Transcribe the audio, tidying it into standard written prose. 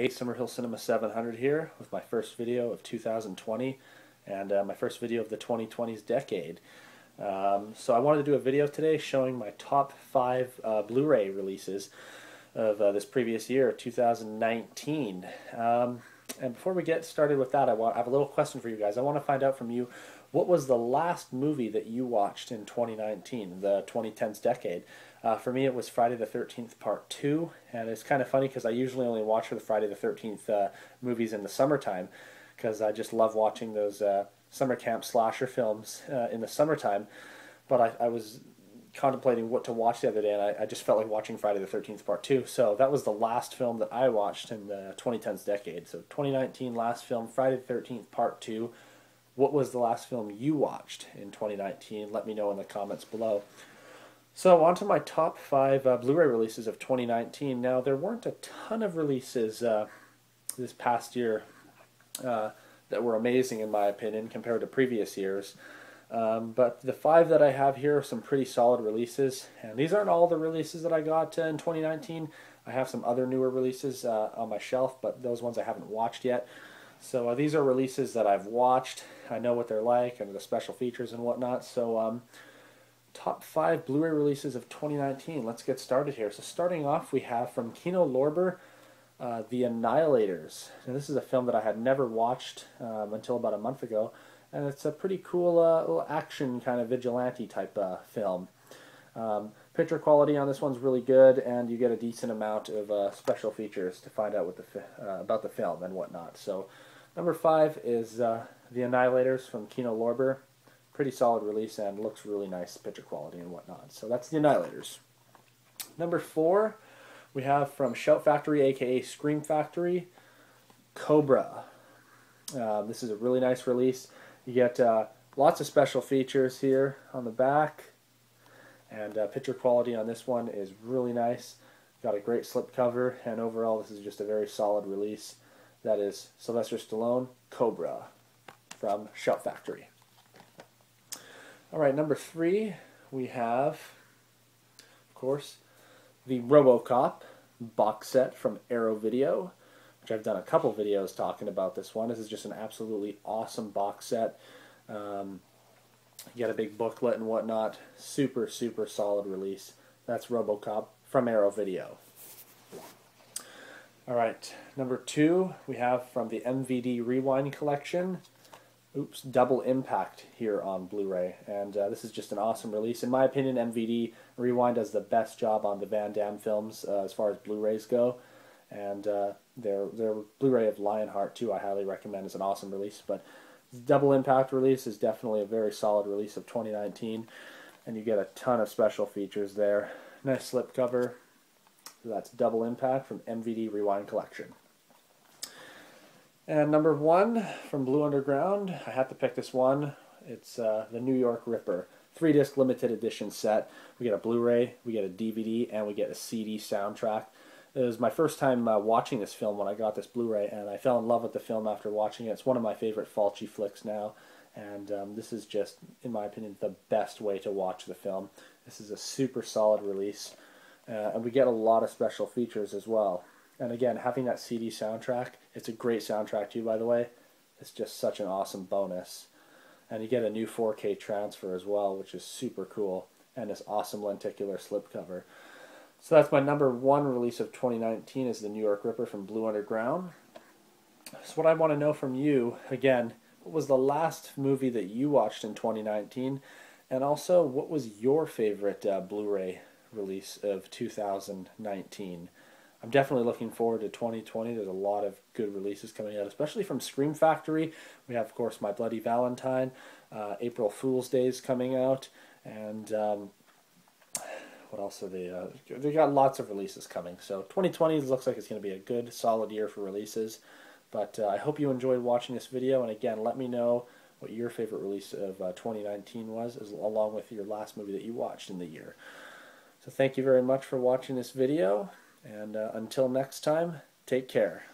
Hey, Summerhill Cinema 700 here with my first video of 2020 and my first video of the 2020s decade. So I wanted to do a video today showing my top 5 Blu-ray releases of this previous year, 2019. And before we get started with that, I have a little question for you guys. I want to find out from you, what was the last movie that you watched in 2019, the 2010s decade? For me, it was Friday the 13th Part 2, and it's kind of funny because I usually only watch the Friday the 13th movies in the summertime because I just love watching those summer camp slasher films in the summertime. But I was contemplating what to watch the other day, and I just felt like watching Friday the 13th Part 2. So that was the last film that I watched in the 2010s decade. So 2019 last film, Friday the 13th Part 2. What was the last film you watched in 2019? Let me know in the comments below. So on to my top 5 Blu-ray releases of 2019. Now, there weren't a ton of releases this past year that were amazing in my opinion compared to previous years. But the 5 that I have here are some pretty solid releases, and these aren't all the releases that I got in 2019. I have some other newer releases on my shelf, but those ones I haven't watched yet. So these are releases that I've watched. I know what they're like and the special features and whatnot. So top 5 Blu-ray releases of 2019. Let's get started here. So starting off, we have from Kino Lorber, The Annihilators. Now, this is a film that I had never watched until about a month ago. And it's a pretty cool little action kind of vigilante type film. Picture quality on this one's really good, and you get a decent amount of special features to find out what about the film and whatnot. So number 5 is The Annihilators from Kino Lorber. Pretty solid release and looks really nice, picture quality and whatnot. So that's The Annihilators. Number 4, we have from Shout Factory, aka Scream Factory, Cobra. This is a really nice release. You get lots of special features here on the back, and picture quality on this one is really nice. Got a great slipcover, and overall this is just a very solid release. That is Sylvester Stallone, Cobra from Shout Factory. Alright, number 3, we have, of course, the RoboCop box set from Arrow Video, which I've done a couple videos talking about this one. This is just an absolutely awesome box set. You get a big booklet and whatnot. Super, super solid release. That's RoboCop from Arrow Video. Alright, number 2, we have from the MVD Rewind collection. Double Impact here on Blu-ray, and this is just an awesome release. In my opinion, MVD Rewind does the best job on the Van Damme films as far as Blu-rays go, and their Blu-ray of Lionheart too I highly recommend. Is an awesome release. But Double Impact release is definitely a very solid release of 2019, and you get a ton of special features there. Nice slipcover. So that's Double Impact from MVD Rewind collection. And number 1 from Blue Underground, I had to pick this one. It's the New York Ripper 3-disc limited edition set. We get a Blu-ray, we get a DVD, and we get a CD soundtrack. It was my first time watching this film when I got this Blu-ray, and I fell in love with the film after watching it. It's one of my favorite Fulci flicks now, and this is just, in my opinion, the best way to watch the film. This is a super solid release, and we get a lot of special features as well. And again, having that CD soundtrack, it's a great soundtrack too, by the way. It's just such an awesome bonus. And you get a new 4K transfer as well, which is super cool. And this awesome lenticular slipcover. So that's my number 1 release of 2019 is the New York Ripper from Blue Underground. So what I want to know from you, again, what was the last movie that you watched in 2019? And also, what was your favorite Blu-ray release of 2019? I'm definitely looking forward to 2020. There's a lot of good releases coming out, especially from Scream Factory. We have, of course, My Bloody Valentine, April Fool's Day is coming out, and what else are they? They got lots of releases coming. So 2020 looks like it's going to be a good, solid year for releases. But I hope you enjoyed watching this video, and again, let me know what your favorite release of 2019 was, along with your last movie that you watched in the year. So thank you very much for watching this video. And until next time, take care.